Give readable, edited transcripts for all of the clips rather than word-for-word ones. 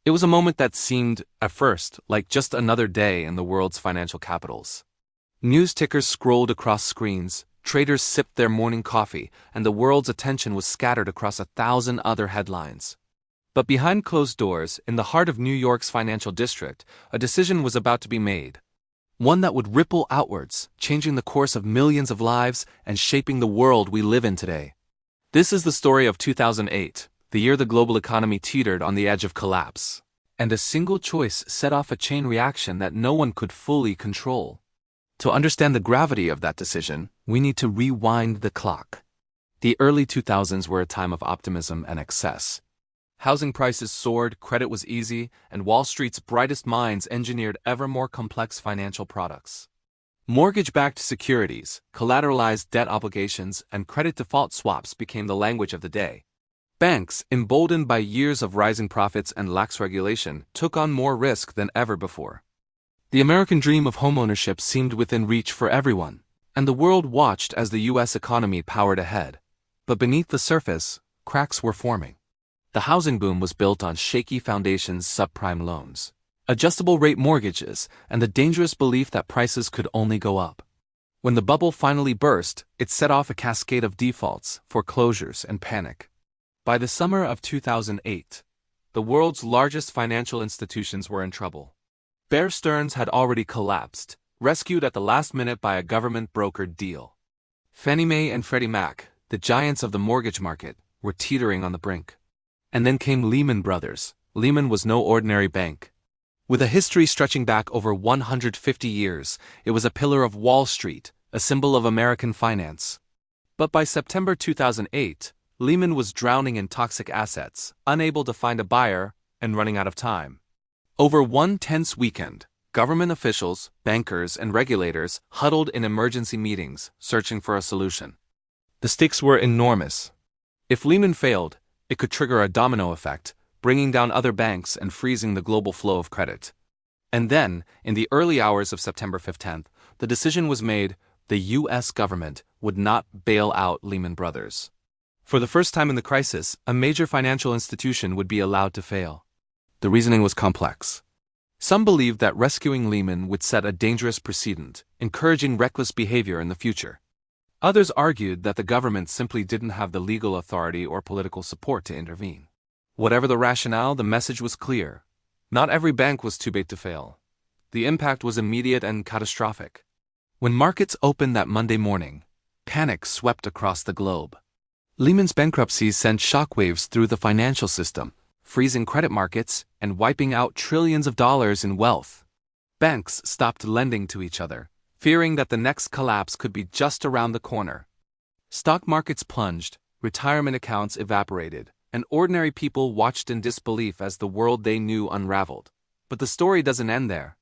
It was a moment that seemed, at first, like just another day in the world's financial capitals. News tickers scrolled across screens, traders sipped their morning coffee, and the world's attention was scattered across 1,000 other headlines. But behind closed doors, in the heart of New York's financial district, a decision was about to be made. One that would ripple outwards, changing the course of millions of lives and shaping the world we live in today. This is the story of 2008, the year the global economy teetered on the edge of collapse. And a single choice set off a chain reaction that no one could fully control. To understand the gravity of that decision, we need to rewind the clock. The early 2000s were a time of optimism and excess. Housing prices soared, credit was easy, and Wall Street's brightest minds engineered ever more complex financial products. Mortgage-backed securities, collateralized debt obligations, and credit default swaps became the language of the day. Banks, emboldened by years of rising profits and lax regulation, took on more risk than ever before. The American dream of homeownership seemed within reach for everyone, and the world watched as the U.S. economy powered ahead. But beneath the surface, cracks were forming. The housing boom was built on shaky foundations, subprime loans, adjustable rate mortgages, and the dangerous belief that prices could only go up. When the bubble finally burst, it set off a cascade of defaults, foreclosures, and panic. By the summer of 2008, the world's largest financial institutions were in trouble. Bear Stearns had already collapsed, rescued at the last minute by a government-brokered deal. Fannie Mae and Freddie Mac, the giants of the mortgage market, were teetering on the brink. And then came Lehman Brothers. Lehman was no ordinary bank. With a history stretching back over 150 years, it was a pillar of Wall Street, a symbol of American finance. But by September 2008, Lehman was drowning in toxic assets, unable to find a buyer, and running out of time. Over one tense weekend, government officials, bankers, and regulators huddled in emergency meetings, searching for a solution. The stakes were enormous. If Lehman failed, it could trigger a domino effect, bringing down other banks and freezing the global flow of credit. And then, in the early hours of September 15th, the decision was made: the U.S. government would not bail out Lehman Brothers. For the first time in the crisis, a major financial institution would be allowed to fail. The reasoning was complex. Some believed that rescuing Lehman would set a dangerous precedent, encouraging reckless behavior in the future. Others argued that the government simply didn't have the legal authority or political support to intervene. Whatever the rationale, the message was clear. Not every bank was too big to fail. The impact was immediate and catastrophic. When markets opened that Monday morning, panic swept across the globe. Lehman's bankruptcy sent shockwaves through the financial system, freezing credit markets and wiping out trillions of dollars in wealth. Banks stopped lending to each other, fearing that the next collapse could be just around the corner. Stock markets plunged, retirement accounts evaporated, and ordinary people watched in disbelief as the world they knew unraveled. But the story doesn't end there.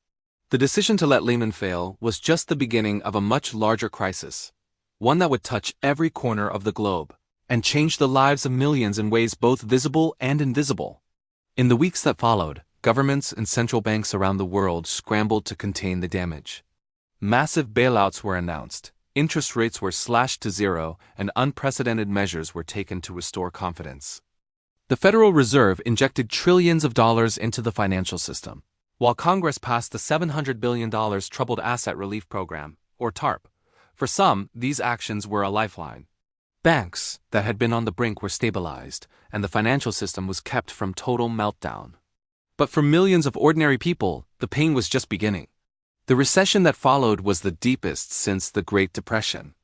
The decision to let Lehman fail was just the beginning of a much larger crisis, one that would touch every corner of the globe and change the lives of millions in ways both visible and invisible. In the weeks that followed, governments and central banks around the world scrambled to contain the damage. Massive bailouts were announced, interest rates were slashed to zero, and unprecedented measures were taken to restore confidence. The Federal Reserve injected trillions of dollars into the financial system, while Congress passed the $700 billion Troubled Asset Relief Program, or TARP. For some, these actions were a lifeline. Banks that had been on the brink were stabilized, and the financial system was kept from total meltdown. But for millions of ordinary people, the pain was just beginning. The recession that followed was the deepest since the Great Depression.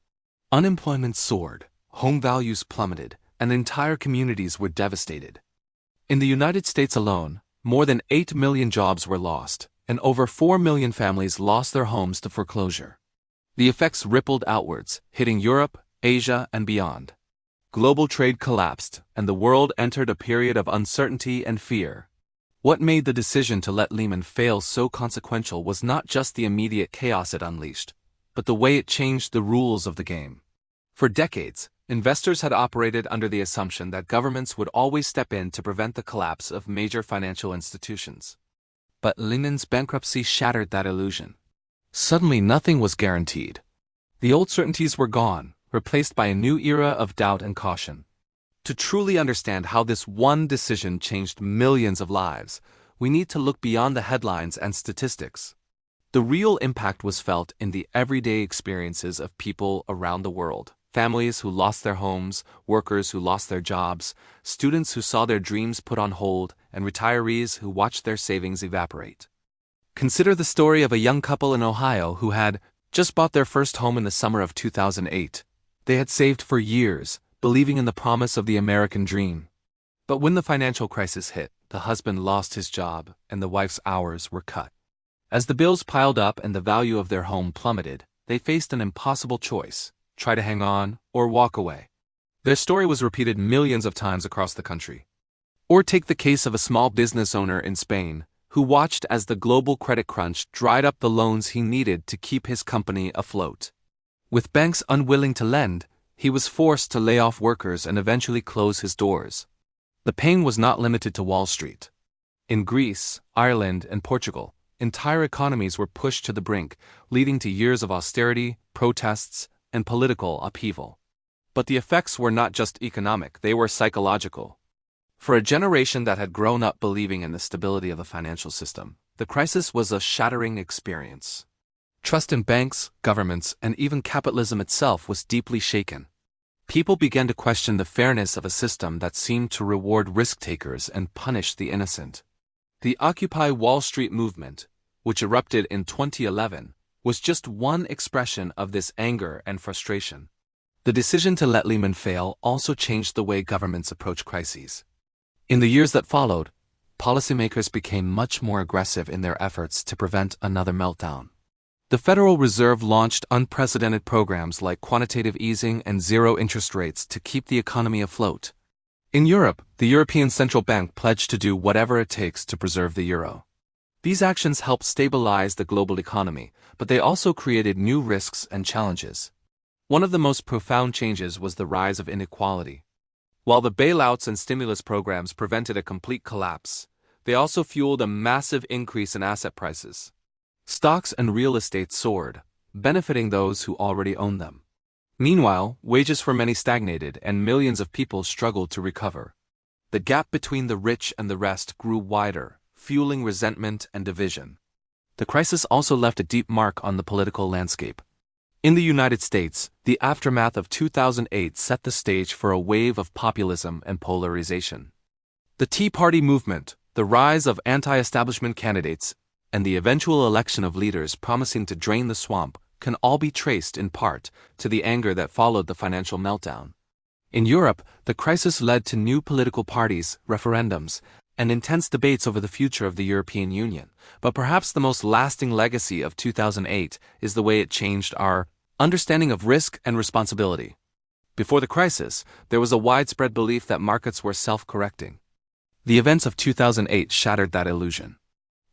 Unemployment soared, home values plummeted, and entire communities were devastated. In the United States alone, more than 8 million jobs were lost, and over 4 million families lost their homes to foreclosure. The effects rippled outwards, hitting Europe, Asia, and beyond. Global trade collapsed, and the world entered a period of uncertainty and fear. What made the decision to let Lehman fail so consequential was not just the immediate chaos it unleashed, but the way it changed the rules of the game. For decades, investors had operated under the assumption that governments would always step in to prevent the collapse of major financial institutions. But Lehman's bankruptcy shattered that illusion. Suddenly nothing was guaranteed. The old certainties were gone, replaced by a new era of doubt and caution. To truly understand how this one decision changed millions of lives, we need to look beyond the headlines and statistics. The real impact was felt in the everyday experiences of people around the world. Families who lost their homes, workers who lost their jobs, students who saw their dreams put on hold, and retirees who watched their savings evaporate. Consider the story of a young couple in Ohio who had just bought their first home in the summer of 2008. They had saved for years, believing in the promise of the American dream. But when the financial crisis hit, the husband lost his job and the wife's hours were cut. As the bills piled up and the value of their home plummeted, they faced an impossible choice: try to hang on or walk away. Their story was repeated millions of times across the country. Or take the case of a small business owner in Spain who watched as the global credit crunch dried up the loans he needed to keep his company afloat. With banks unwilling to lend, he was forced to lay off workers and eventually close his doors. The pain was not limited to Wall Street. In Greece, Ireland, and Portugal, entire economies were pushed to the brink, leading to years of austerity, protests, and political upheaval. But the effects were not just economic, they were psychological. For a generation that had grown up believing in the stability of the financial system, the crisis was a shattering experience. Trust in banks, governments, and even capitalism itself was deeply shaken. People began to question the fairness of a system that seemed to reward risk-takers and punish the innocent. The Occupy Wall Street movement, which erupted in 2011, was just one expression of this anger and frustration. The decision to let Lehman fail also changed the way governments approach crises. In the years that followed, policymakers became much more aggressive in their efforts to prevent another meltdown. The Federal Reserve launched unprecedented programs like quantitative easing and zero interest rates to keep the economy afloat. In Europe, the European Central Bank pledged to do whatever it takes to preserve the euro. These actions helped stabilize the global economy, but they also created new risks and challenges. One of the most profound changes was the rise of inequality. While the bailouts and stimulus programs prevented a complete collapse, they also fueled a massive increase in asset prices. Stocks and real estate soared, benefiting those who already owned them. Meanwhile, wages for many stagnated and millions of people struggled to recover. The gap between the rich and the rest grew wider, fueling resentment and division. The crisis also left a deep mark on the political landscape. In the United States, the aftermath of 2008 set the stage for a wave of populism and polarization. The Tea Party movement, the rise of anti-establishment candidates, and the eventual election of leaders promising to drain the swamp can all be traced in part to the anger that followed the financial meltdown. In Europe, the crisis led to new political parties, referendums, and intense debates over the future of the European Union. But perhaps the most lasting legacy of 2008 is the way it changed our understanding of risk and responsibility. Before the crisis, there was a widespread belief that markets were self-correcting. The events of 2008 shattered that illusion.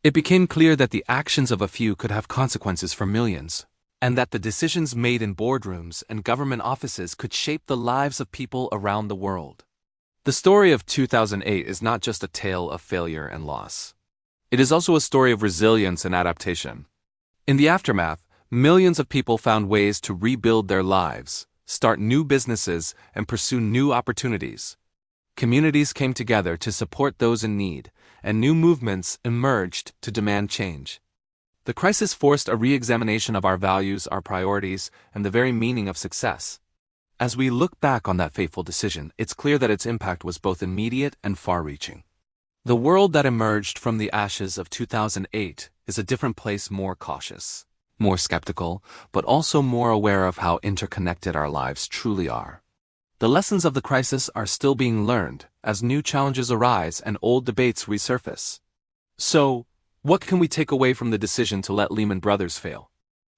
It became clear that the actions of a few could have consequences for millions, and that the decisions made in boardrooms and government offices could shape the lives of people around the world. The story of 2008 is not just a tale of failure and loss. It is also a story of resilience and adaptation. In the aftermath, millions of people found ways to rebuild their lives, start new businesses, and pursue new opportunities. Communities came together to support those in need, and new movements emerged to demand change. The crisis forced a re-examination of our values, our priorities, and the very meaning of success. As we look back on that fateful decision, it's clear that its impact was both immediate and far-reaching. The world that emerged from the ashes of 2008 is a different place, more cautious, more skeptical, but also more aware of how interconnected our lives truly are. The lessons of the crisis are still being learned as new challenges arise and old debates resurface. So, what can we take away from the decision to let Lehman Brothers fail?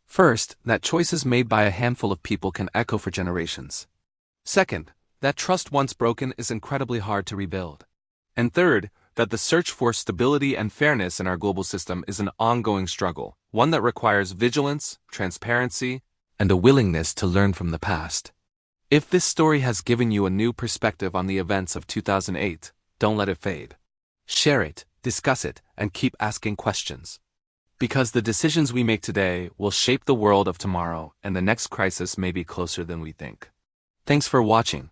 First, that choices made by a handful of people can echo for generations. Second, that trust once broken is incredibly hard to rebuild. And third, that the search for stability and fairness in our global system is an ongoing struggle, one that requires vigilance, transparency, and a willingness to learn from the past. If this story has given you a new perspective on the events of 2008, don't let it fade. Share it, discuss it, and keep asking questions. Because the decisions we make today will shape the world of tomorrow, and the next crisis may be closer than we think. Thanks for watching.